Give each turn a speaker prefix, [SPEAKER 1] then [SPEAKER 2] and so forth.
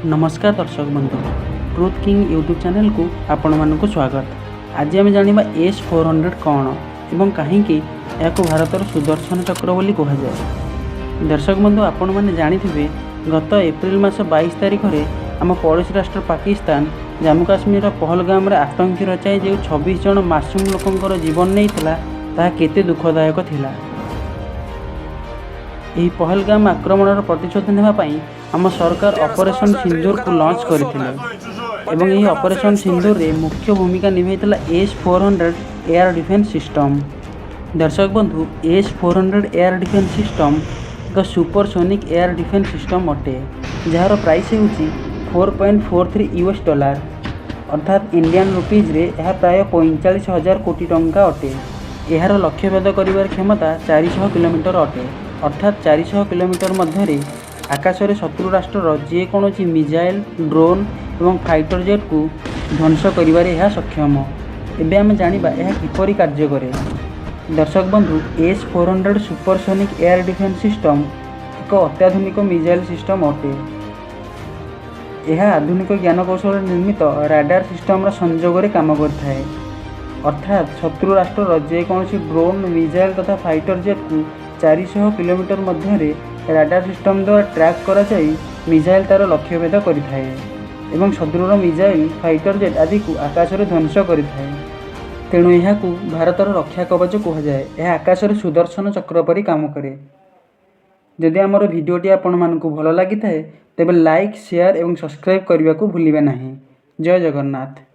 [SPEAKER 1] नमस्कार दर्शक बंधु ट्रुथ किंग यूट्यूब चैनल को आपण मानक स्वागत। आज आम जाना S-400 कौन एवं कहीं भारतर सुदर्शन चक्र बोली कहुए। दर्शक बंधु आपण मैंने जानी गत एप्रिल मास 22 तारिख में आम पड़ोसी राष्ट्र पाकिस्तान जम्मू काश्मीर पहलगाम आतंकी रचाई जो 26 जन मासूम लोकंर जीवन नहीं ताहा केते दुखदायक थिला। यही पहलगाम आक्रमणर प्रतिशोध नेबाई आम सरकार ऑपरेशन सिंदूर को लॉन्च करथिले एवं यही ऑपरेशन सिंदूर रे मुख्य भूमिका निभाइथिला S-400 एयर डिफेंस सिस्टम। दर्शक बंधु S-400 एयर डिफेंस सिस्टम एक सुपरसोनिक एयर डिफेंस सिस्टम अटे जार प्राइस होउची $4.43 अर्थात इंडियन रुपीज रे यह प्राय 45,000 कोटी टंका अटे। यार लक्ष्यभेद करिवार क्षमता 400 किलोमीटर अटे अर्थात 400 किलोमीटर मध्य आकाश में शत्रु राष्ट्र जेकोसी मिसाइल ड्रोन एवं फाइटर जेट को ध्वंस करिवारे यह सक्षम। एबे आम जानिबा यह किपरि कार्य करे। दर्शक बंधु S-400 supersonic air defence system एक अत्याधुनिक मिसाइल सिस्टम अटे। यह आधुनिक ज्ञानकौशल निर्मित राडार सिस्टम संजोग में काम करथाय अर्थात शत्रु राष्ट्र जेकोसी ड्रोन मिसाइल तथा फाइटर जेट को 400 किलोमीटर मध्य राडार सिस्टम द्वारा ट्रैक करा जाई मिसाइल तार लक्ष्यभेद करिथाय एवं शत्रुर मिसाइल फाइटर जेट आदि को आकाश में ध्वंस करिथाय। तेणु यह भारतर रक्षा कवच कहुए। यह आकाश में सुदर्शन चक्र परि काम करे। जदि आमर भिडियोटी आपण मानकु भल लगी थाए तेबे लाइक शेयर एवं सब्सक्राइब करने को भूलिबे नहीं। जय जगन्नाथ।